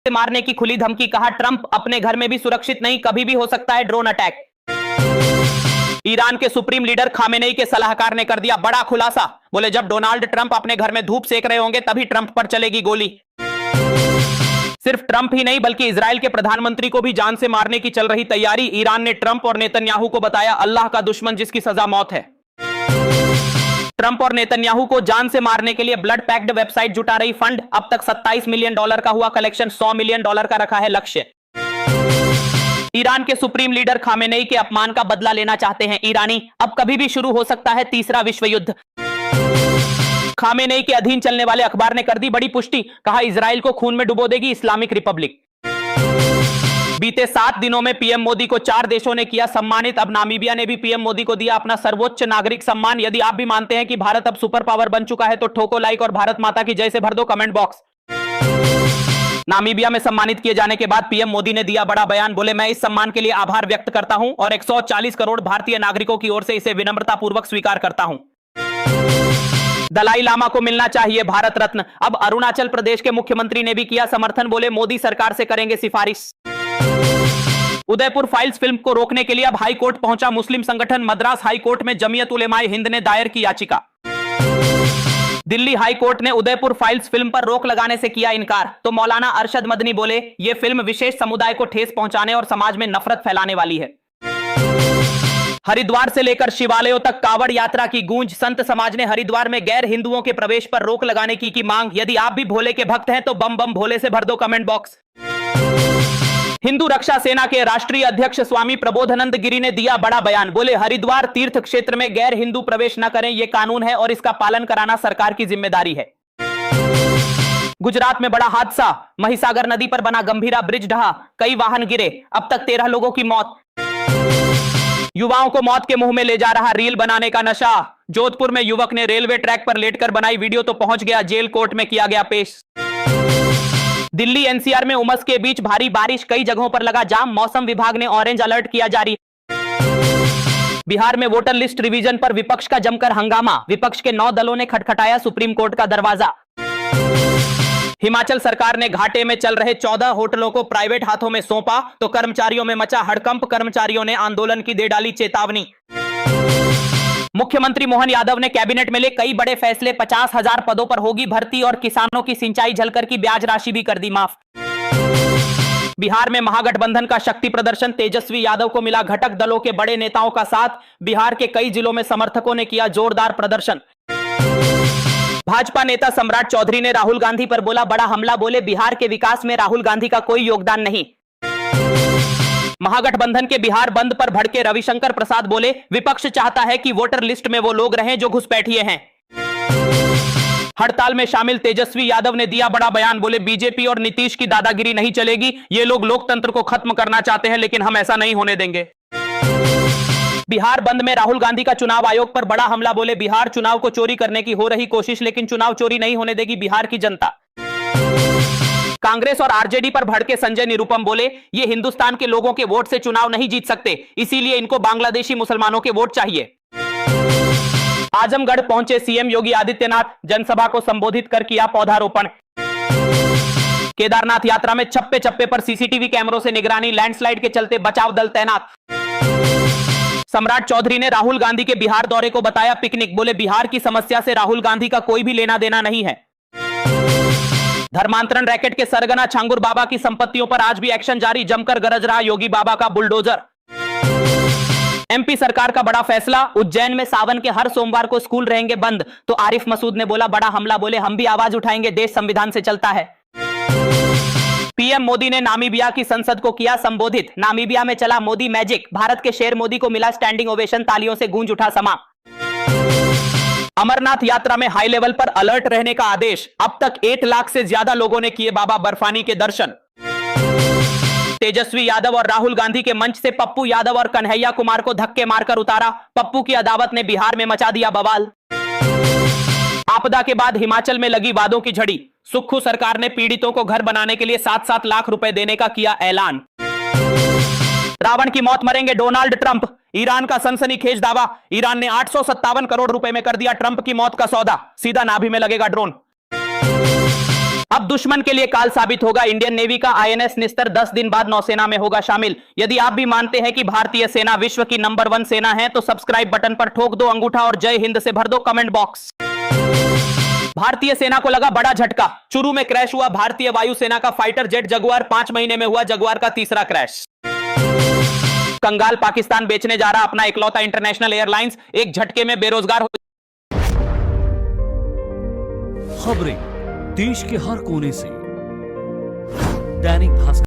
मारने की खुली धमकी, कहा ट्रंप अपने घर में भी सुरक्षित नहीं, कभी भी हो सकता है ड्रोन अटैक। ईरान के सुप्रीम लीडर खामेनेई के सलाहकार ने कर दिया बड़ा खुलासा, बोले जब डोनाल्ड ट्रंप अपने घर में धूप सेक रहे होंगे तभी ट्रंप पर चलेगी गोली। सिर्फ ट्रंप ही नहीं बल्कि इजराइल के प्रधानमंत्री को भी जान से मारने की चल रही तैयारी। ईरान ने ट्रंप और नेतन्याहू को बताया अल्लाह का दुश्मन जिसकी सजा मौत है। ट्रंप और नेतन्याहू को जान से मारने के लिए ब्लड पैक्ड वेबसाइट जुटा रही फंड। अब तक $27 मिलियन का हुआ कलेक्शन, $100 मिलियन का रखा है लक्ष्य। ईरान के सुप्रीम लीडर खामेनेई के अपमान का बदला लेना चाहते हैं ईरानी। अब कभी भी शुरू हो सकता है तीसरा विश्व युद्ध। खामेनेई के अधीन चलने वाले अखबार ने कर दी बड़ी पुष्टि, कहा इजराइल को खून में डुबो देगी इस्लामिक रिपब्लिक। बीते 7 दिनों में पीएम मोदी को 4 देशों ने किया सम्मानित। अब नामीबिया ने भी पीएम मोदी को दिया अपना सर्वोच्च नागरिक सम्मान। यदि आप भी मानते हैं कि भारत अब सुपर पावर बन चुका है तो ठोको लाइक और भारत माता की जय से भर दो कमेंट बॉक्स। नामीबिया में सम्मानित किए जाने के बाद पीएम मोदी ने दिया बड़ा बयान, बोले मैं इस सम्मान के लिए आभार व्यक्त करता हूं और 140 करोड़ भारतीय नागरिकों की ओर से इसे विनम्रतापूर्वक स्वीकार करता हूं। दलाई लामा को मिलना चाहिए भारत रत्न। अब अरुणाचल प्रदेश के मुख्यमंत्री ने भी किया समर्थन, बोले मोदी सरकार से करेंगे सिफारिश। उदयपुर फाइल्स फिल्म को रोकने के लिए अब हाई कोर्ट पहुंचा मुस्लिम संगठन। मद्रास हाई कोर्ट में जमीयत उलेमाए हिंद ने दायर की याचिका। दिल्ली हाई कोर्ट ने उदयपुर फाइल्स फिल्म पर रोक लगाने से किया इनकार, तो मौलाना अरशद मदनी बोले यह फिल्म विशेष समुदाय को ठेस पहुंचाने और समाज में नफरत फैलाने वाली है। हरिद्वार से लेकर शिवालयों तक कावड़ यात्रा की गूंज। संत समाज ने हरिद्वार में गैर हिंदुओं के प्रवेश पर रोक लगाने की मांग। यदि आप भी भोले के भक्त हैं तो बम बम भोले से भर दो कमेंट बॉक्स। हिंदू रक्षा सेना के राष्ट्रीय अध्यक्ष स्वामी प्रबोधानंद गिरी ने दिया बड़ा बयान, बोले हरिद्वार तीर्थ क्षेत्र में गैर हिंदू प्रवेश न करें, यह कानून है और इसका पालन कराना सरकार की जिम्मेदारी है। गुजरात में बड़ा हादसा, महिसागर नदी पर बना गंभीरा ब्रिज ढहा, कई वाहन गिरे, अब तक 13 लोगों की मौत। युवाओं को मौत के मुंह में ले जा रहा रील बनाने का नशा। जोधपुर में युवक ने रेलवे ट्रैक पर लेटकर बनाई वीडियो तो पहुंच गया जेल, कोर्ट में किया गया पेश। दिल्ली एनसीआर में उमस के बीच भारी बारिश, कई जगहों पर लगा जाम, मौसम विभाग ने ऑरेंज अलर्ट किया जारी। बिहार में वोटर लिस्ट रिवीजन पर विपक्ष का जमकर हंगामा, विपक्ष के 9 दलों ने खटखटाया सुप्रीम कोर्ट का दरवाजा। हिमाचल सरकार ने घाटे में चल रहे 14 होटलों को प्राइवेट हाथों में सौंपा, तो कर्मचारियों में मचा हड़कंप, कर्मचारियों ने आंदोलन की दे डाली चेतावनी। मुख्यमंत्री मोहन यादव ने कैबिनेट में ले कई बड़े फैसले, 50,000 पदों पर होगी भर्ती और किसानों की सिंचाई जलकर की ब्याज राशि भी कर दी माफ। बिहार में महागठबंधन का शक्ति प्रदर्शन, तेजस्वी यादव को मिला घटक दलों के बड़े नेताओं का साथ। बिहार के कई जिलों में समर्थकों ने किया जोरदार प्रदर्शन। भाजपा नेता सम्राट चौधरी ने राहुल गांधी पर बोला बड़ा हमला, बोले बिहार के विकास में राहुल गांधी का कोई योगदान नहीं। महागठबंधन के बिहार बंद पर भड़के रविशंकर प्रसाद, बोले विपक्ष चाहता है कि वोटर लिस्ट में वो लोग रहें जो घुसपैठिए हैं। हड़ताल में शामिल तेजस्वी यादव ने दिया बड़ा बयान, बोले बीजेपी और नीतीश की दादागिरी नहीं चलेगी, ये लोग लोकतंत्र को खत्म करना चाहते हैं लेकिन हम ऐसा नहीं होने देंगे। बिहार बंद में राहुल गांधी का चुनाव आयोग पर बड़ा हमला, बोले बिहार चुनाव को चोरी करने की हो रही कोशिश लेकिन चुनाव चोरी नहीं होने देगी बिहार की जनता। कांग्रेस और आरजेडी पर भड़के संजय निरुपम, बोले ये हिंदुस्तान के लोगों के वोट से चुनाव नहीं जीत सकते, इसीलिए इनको बांग्लादेशी मुसलमानों के वोट चाहिए। आजमगढ़ पहुंचे सीएम योगी आदित्यनाथ, जनसभा को संबोधित कर किया पौधारोपण। केदारनाथ यात्रा में चप्पे चप्पे पर सीसीटीवी कैमरों से निगरानी, लैंडस्लाइड के चलते बचाव दल तैनात। सम्राट चौधरी ने राहुल गांधी के बिहार दौरे को बताया पिकनिक, बोले बिहार की समस्या से राहुल गांधी का कोई भी लेना देना नहीं है। धर्मांतरण रैकेट के सरगना छांगुर बाबा की संपत्तियों पर आज भी एक्शन जारी, जमकर गरज रहा योगी बाबा का बुलडोजर। एमपी सरकार का बड़ा फैसला, उज्जैन में सावन के हर सोमवार को स्कूल रहेंगे बंद, तो आरिफ मसूद ने बोला बड़ा हमला, बोले हम भी आवाज उठाएंगे, देश संविधान से चलता है। पीएम मोदी ने नामीबिया की संसद को किया संबोधित, नामीबिया में चला मोदी मैजिक, भारत के शेर मोदी को मिला स्टैंडिंग ओवेशन, तालियों से गूंज उठा समा। अमरनाथ यात्रा में हाई लेवल पर अलर्ट रहने का आदेश, अब तक 1 लाख से ज्यादा लोगों ने किए बाबा बर्फानी के दर्शन। तेजस्वी यादव और राहुल गांधी के मंच से पप्पू यादव और कन्हैया कुमार को धक्के मारकर उतारा, पप्पू की अदावत ने बिहार में मचा दिया बवाल। आपदा के बाद हिमाचल में लगी वादों की झड़ी, सुक्खू सरकार ने पीड़ितों को घर बनाने के लिए 7-7 लाख रुपए देने का किया ऐलान। रावण की मौत मरेंगे डोनाल्ड ट्रंप, ईरान का सनसनीखेज दावा, ईरान ने 857 करोड़ रुपए में कर दिया ट्रंप की मौत का सौदा, सीधा नाभि में लगेगा ड्रोन। अब दुश्मन के लिए काल साबित होगा। इंडियन नेवी का आईएनएस निस्तर 10 दिन बाद नौसेना में होगा शामिल। यदि आप भी मानते हैं कि भारतीय सेना विश्व की नंबर 1 सेना है तो सब्सक्राइब बटन पर ठोक दो अंगूठा और जय हिंद से भर दो कमेंट बॉक्स। भारतीय सेना को लगा बड़ा झटका। चुरू में क्रैश हुआ भारतीय वायुसेना का फाइटर जेट जगुआर। 5 महीने में हुआ जगुआर का तीसरा क्रैश। कंगाल पाकिस्तान बेचने जा रहा अपना इकलौता इंटरनेशनल एयरलाइंस, एक झटके में बेरोजगार हो। खबरें देश के हर कोने से दैनिक भास्कर।